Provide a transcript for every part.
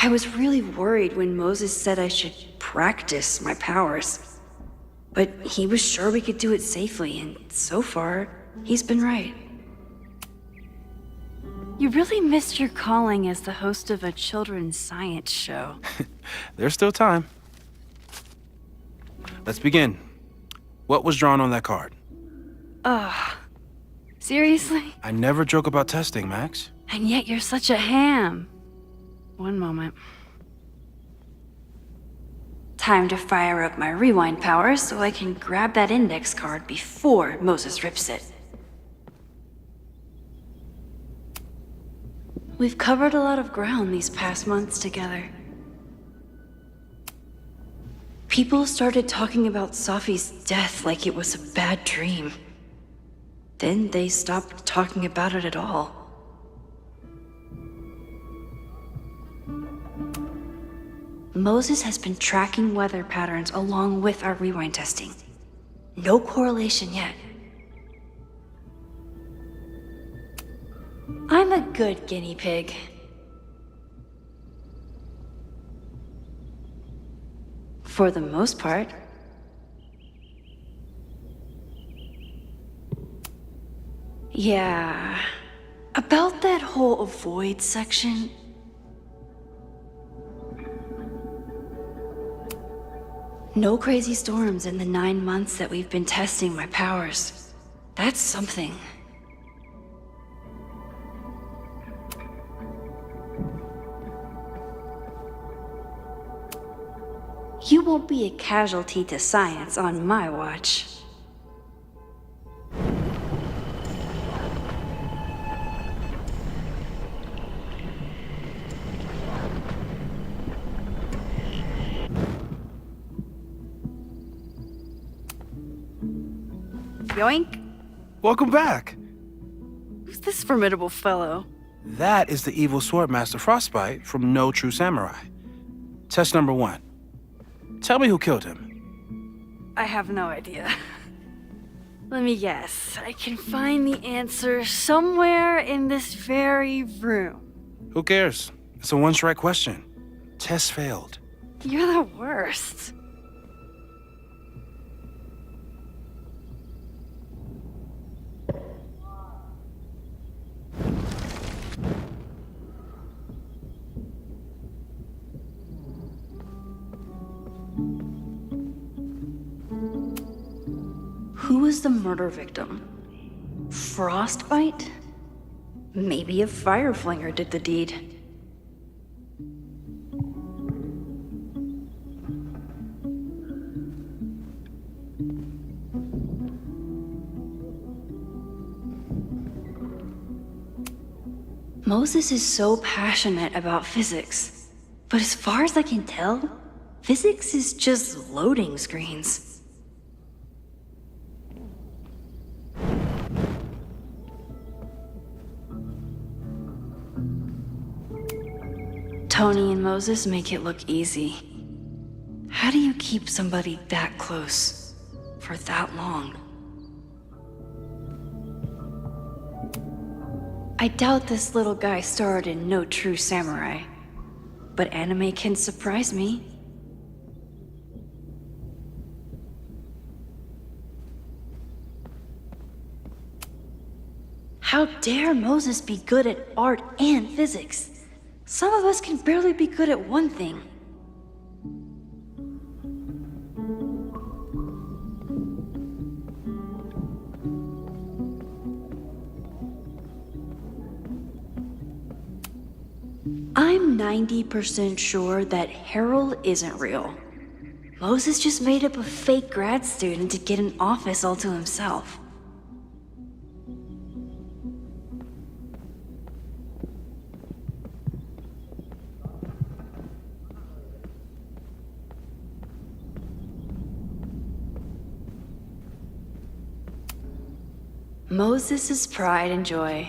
I was really worried when Moses said I should practice my powers. But he was sure we could do it safely, and so far, he's been right. You really missed your calling as the host of a children's science show. There's still time. Let's begin. What was drawn on that card? Seriously? I never joke about testing, Max. And yet you're such a ham. One moment. Time to fire up my rewind powers so I can grab that index card before Moses rips it. We've covered a lot of ground these past months together. People started talking about Safi's death like it was a bad dream. Then they stopped talking about it at all. Moses has been tracking weather patterns along with our rewind testing. No correlation yet. I'm a good guinea pig. For the most part. Yeah. About that whole avoid section. No crazy storms in the 9 months that we've been testing my powers. That's something. You won't be a casualty to science on my watch. Yoink! Welcome back. Who's this formidable fellow? That is the evil Swordmaster Frostbite from No True Samurai. Test number 1. Tell me who killed him. I have no idea. Let me guess. I can find the answer somewhere in this very room. Who cares? It's a one-strike question. Test failed. You're the worst. Who was the murder victim? Frostbite? Maybe a Fireflinger did the deed. Moses is so passionate about physics, but as far as I can tell, physics is just loading screens. Tony and Moses make it look easy. How do you keep somebody that close for that long? I doubt this little guy starred in No True Samurai, but anime can surprise me. How dare Moses be good at art and physics? Some of us can barely be good at one thing. I'm 90% sure that Harold isn't real. Moses just made up a fake grad student to get an office all to himself. Moses' pride and joy,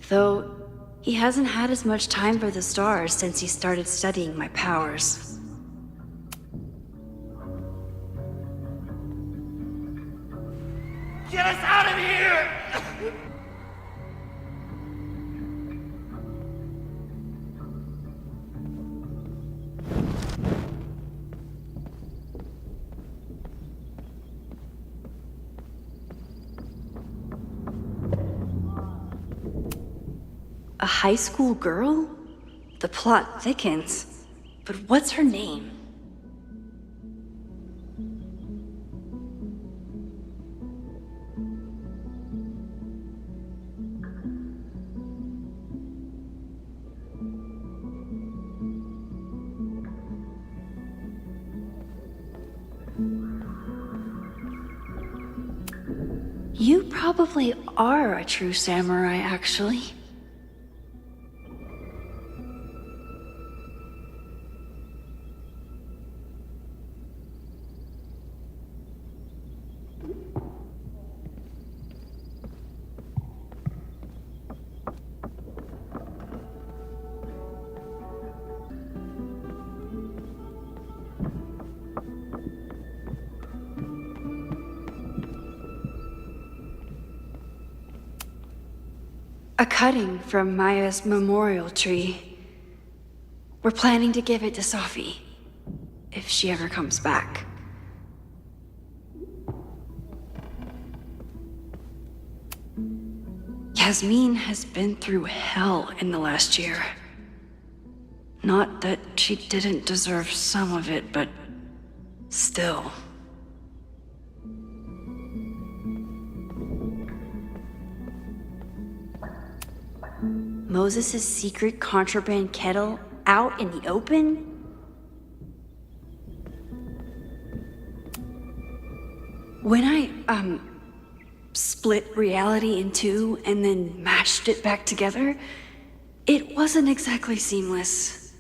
though he hasn't had as much time for the stars since he started studying my powers. Get us out of here! A high school girl? The plot thickens. But what's her name? You probably are a true samurai, actually. A cutting from Maya's memorial tree. We're planning to give it to Safi, if she ever comes back. Yasmin has been through hell in the last year. Not that she didn't deserve some of it, but still. Moses' secret contraband kettle out in the open? When I, split reality in two and then mashed it back together, it wasn't exactly seamless.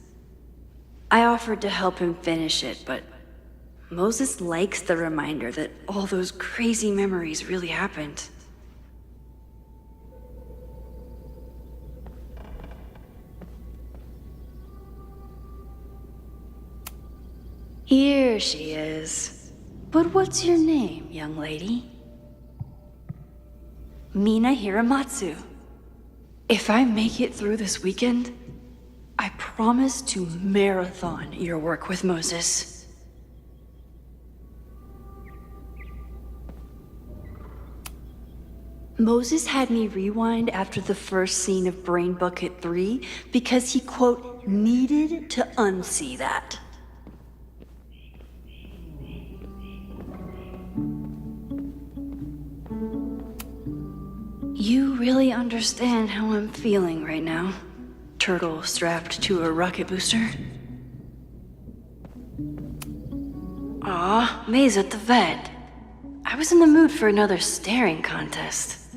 I offered to help him finish it, but Moses likes the reminder that all those crazy memories really happened. Here she is. But what's your name, young lady? Mina Hiramatsu. If I make it through this weekend, I promise to marathon your work with Moses. Moses had me rewind after the first scene of Brain Bucket 3 because he, quote, needed to unsee that. You really understand how I'm feeling right now, turtle strapped to a rocket booster? Aw, May's at the vet. I was in the mood for another staring contest.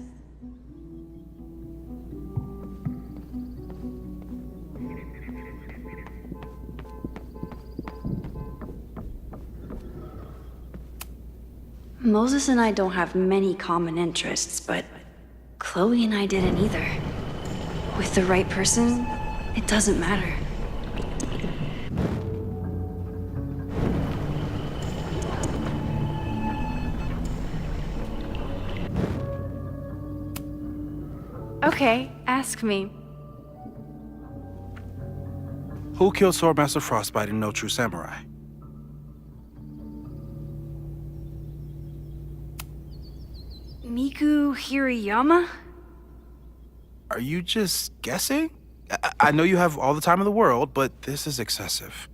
Moses and I don't have many common interests, but Chloe and I didn't either. With the right person, it doesn't matter. Okay, ask me. Who killed Swordmaster Frostbite in No True Samurai? Miku Hirayama? Are you just guessing? I know you have all the time in the world, but this is excessive.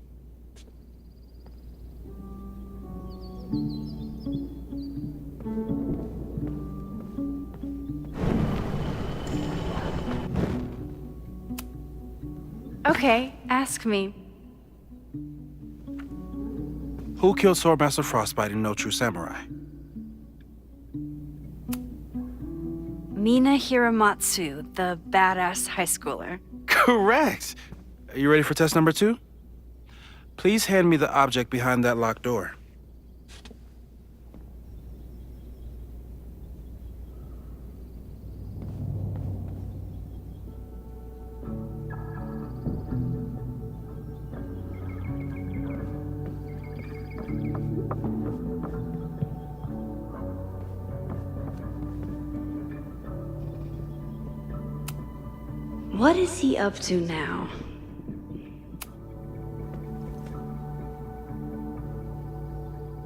Okay, ask me. Who killed Swordmaster Frostbite in No True Samurai? Mina Hiramatsu, the badass high schooler. Correct! Are you ready for test number 2? Please hand me the object behind that locked door. What is he up to now?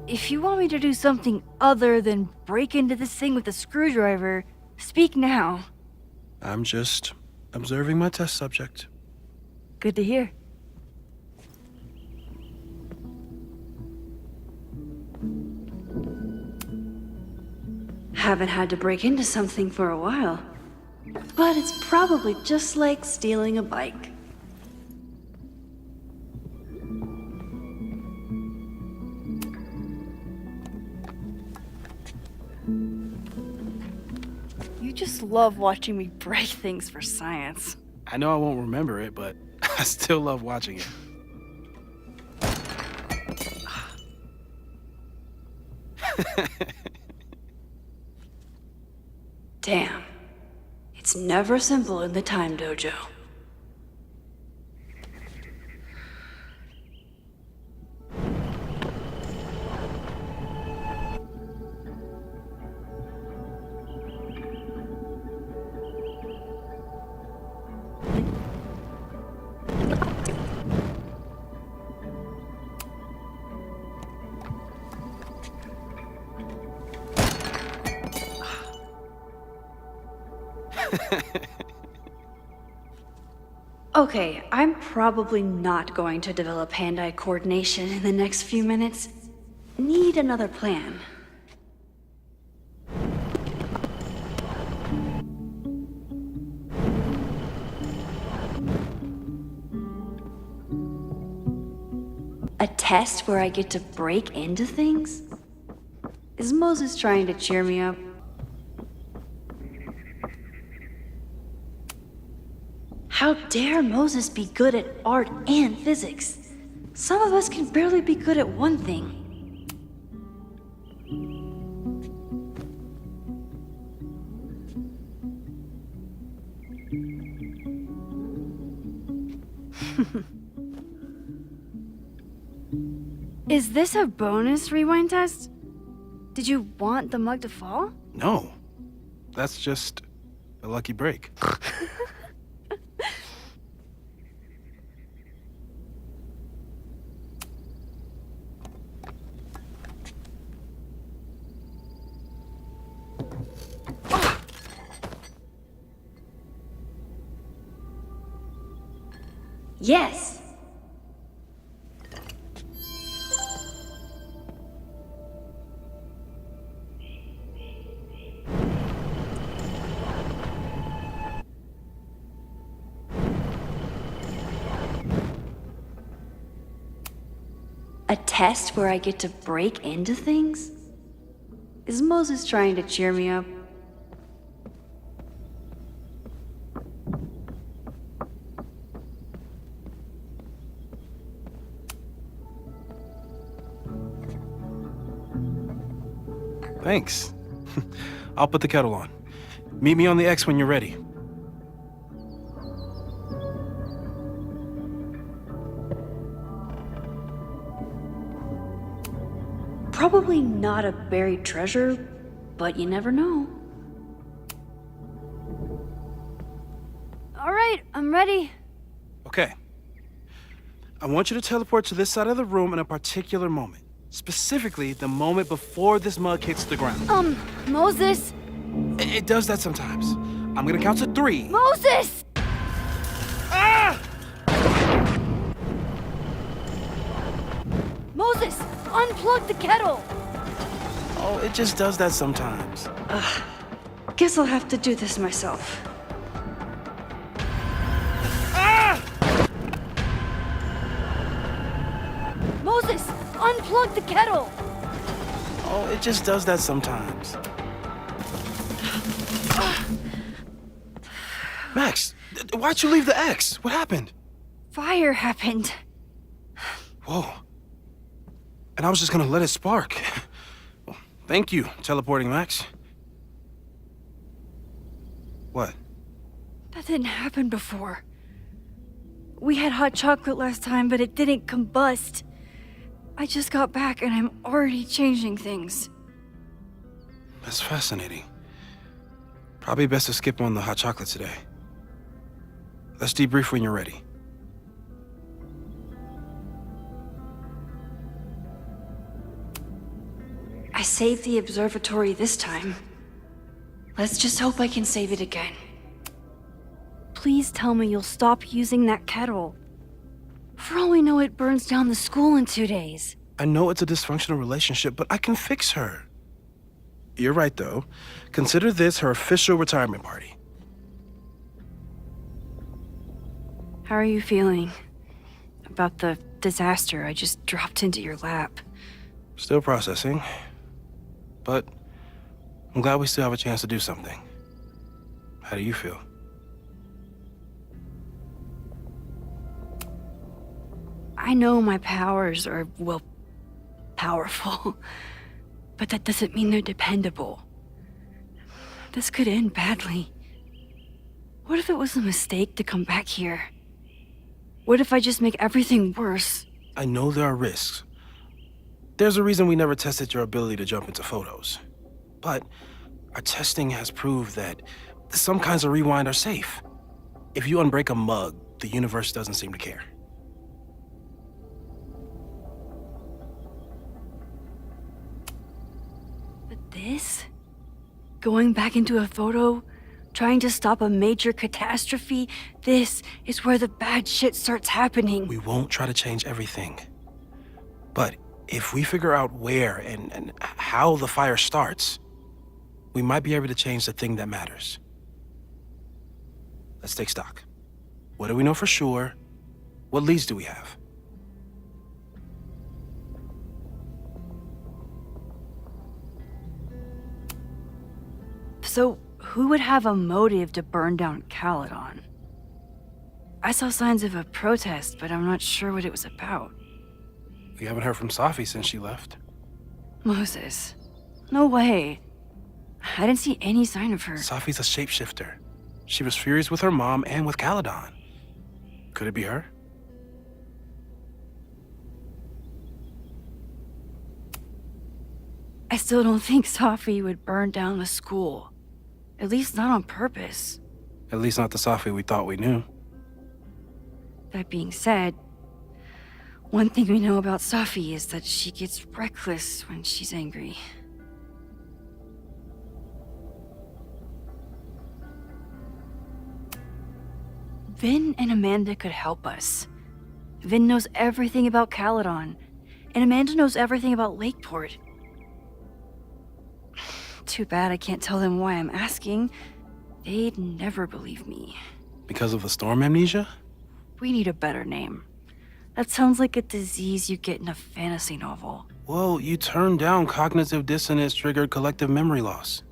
If you want me to do something other than break into this thing with a screwdriver, speak now. I'm just Observing my test subject. Good to hear. Haven't had to break into something for a while. But it's probably just like stealing a bike. You just love watching me break things for science. I know I won't remember it, but I still love watching it. Damn. It's never simple in the Time Dojo. Okay, I'm probably not going to develop hand-eye coordination in the next few minutes. Need another plan. A test where I get to break into things? Is Moses trying to cheer me up? How dare Moses be good at art and physics? Some of us can barely be good at one thing. Is this a bonus rewind test? Did you want the mug to fall? No. That's just a lucky break. Yes. A test where I get to break into things? Is Moses trying to cheer me up? Thanks. I'll put the kettle on. Meet me on the X when you're ready. Probably not a buried treasure, but you never know. All right, I'm ready. Okay. I want you to teleport to this side of the room in a particular moment. Specifically, the moment before this mug hits the ground. Moses! It does that sometimes. I'm gonna count to 3. Moses! Ah! Moses, unplug the kettle! Oh, it just does that sometimes. Guess I'll have to do this myself. Ah! Moses, unplug the kettle! Oh, it just does that sometimes. Max, why'd you leave the X? What happened? Fire happened. Whoa. And I was just gonna let it spark. Well, thank you, teleporting Max. What? That didn't happen before. We had hot chocolate last time, but it didn't combust. I just got back and I'm already changing things. That's fascinating. Probably best to skip on the hot chocolate today. Let's debrief when you're ready. I saved the observatory this time. Let's just hope I can save it again. please tell me you'll stop using that kettle. For all we know, it burns down the school in 2 days. I know it's a dysfunctional relationship, but I can fix her. You're right, though. Consider this her official retirement party. How are you feeling about the disaster I just dropped into your lap? Still processing. But I'm glad we still have a chance to do something. How do you feel? I know my powers are, well, powerful. But that doesn't mean they're dependable. This could end badly. What if it was a mistake to come back here? What if I just make everything worse? I know there are risks. There's a reason we never tested your ability to jump into photos. But our testing has proved that some kinds of rewind are safe. If you unbreak a mug, the universe doesn't seem to care. But this? Going back into a photo? Trying to stop a major catastrophe? This is where the bad shit starts happening. We won't try to change everything. But if we figure out where and how the fire starts, we might be able to change the thing that matters. Let's take stock. What do we know for sure? What leads do we have? So, who would have a motive to burn down Caledon? I saw signs of a protest, but I'm not sure what it was about. We haven't heard from Safi since she left. Moses. No way. I didn't see any sign of her. Safi's a shapeshifter. She was furious with her mom and with Caledon. Could it be her? I still don't think Safi would burn down the school. At least not on purpose. At least not the Safi we thought we knew. That being said, one thing we know about Safi is that she gets reckless when she's angry. Vin and Amanda could help us. Vin knows everything about Caledon, and Amanda knows everything about Lakeport. Too bad I can't tell them why I'm asking. They'd never believe me. Because of the storm amnesia? We need a better name. That sounds like a disease you get in a fantasy novel. Well, you turned down cognitive dissonance triggered collective memory loss.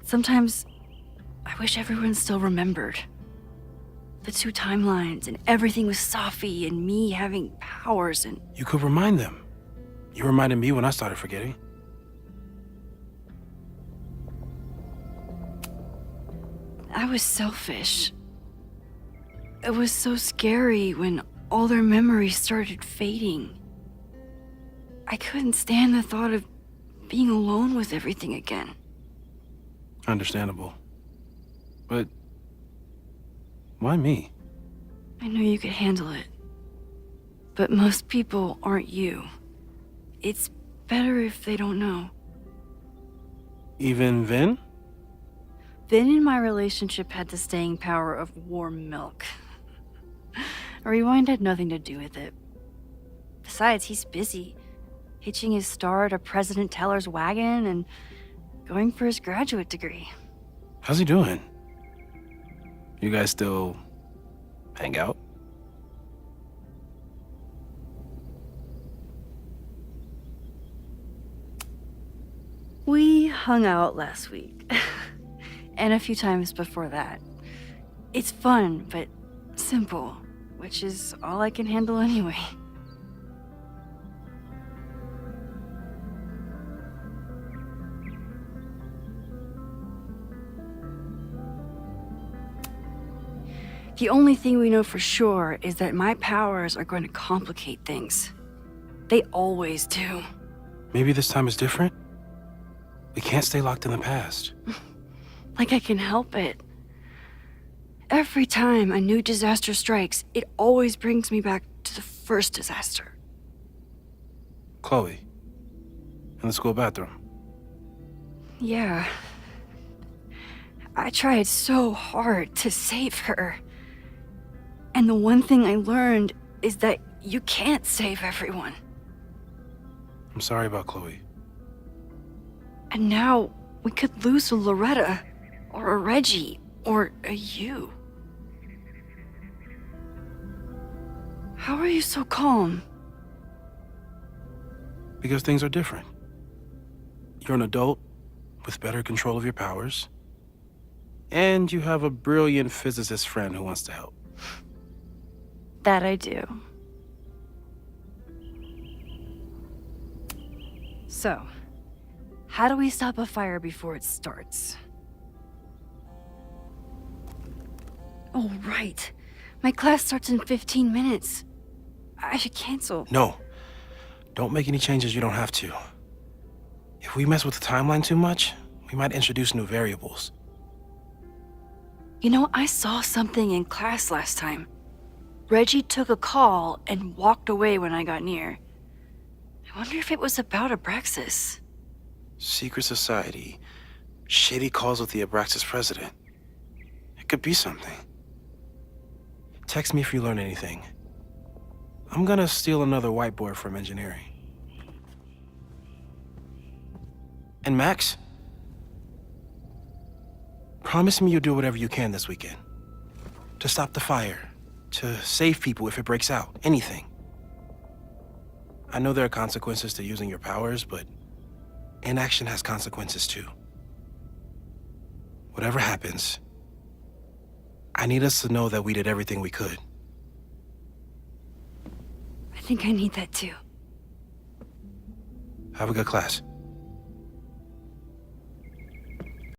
Sometimes, I wish everyone still remembered. The 2 timelines and everything with Safi and me having powers and... You could remind them. You reminded me when I started forgetting. I was selfish. It was so scary when all their memories started fading. I couldn't stand the thought of being alone with everything again. Understandable. But why me? I knew you could handle it. But most people aren't you. It's better if they don't know. Even Vin? Vin and my relationship had the staying power of warm milk. Rewind had nothing to do with it. Besides, he's busy, hitching his star to President Teller's wagon and going for his graduate degree. How's he doing? You guys still hang out? We hung out last week. And a few times before that. It's fun, but simple, which is all I can handle anyway. The only thing we know for sure is that my powers are going to complicate things. They always do. Maybe this time is different? We can't stay locked in the past. Like I can help it. Every time a new disaster strikes, it always brings me back to the first disaster. Chloe, in the school bathroom. Yeah. I tried so hard to save her. And the one thing I learned is that you can't save everyone. I'm sorry about Chloe. And now we could lose a Loretta, or a Reggie, or a you. How are you so calm? Because things are different. You're an adult with better control of your powers. And you have a brilliant physicist friend who wants to help. That I do. So, how do we stop a fire before it starts? Oh, right. My class starts in 15 minutes. I should cancel. No. Don't make any changes you don't have to. If we mess with the timeline too much, we might introduce new variables. You know, I saw something in class last time. Reggie took a call and walked away when I got near. I wonder if it was about Abraxas. Secret society. Shady calls with the Abraxas president. It could be something. Text me if you learn anything. I'm gonna steal another whiteboard from engineering. And Max? Promise me you'll do whatever you can this weekend. To stop the fire. To save people if it breaks out. Anything. I know there are consequences to using your powers, but inaction has consequences too. Whatever happens, I need us to know that we did everything we could. I think I need that too. Have a good class.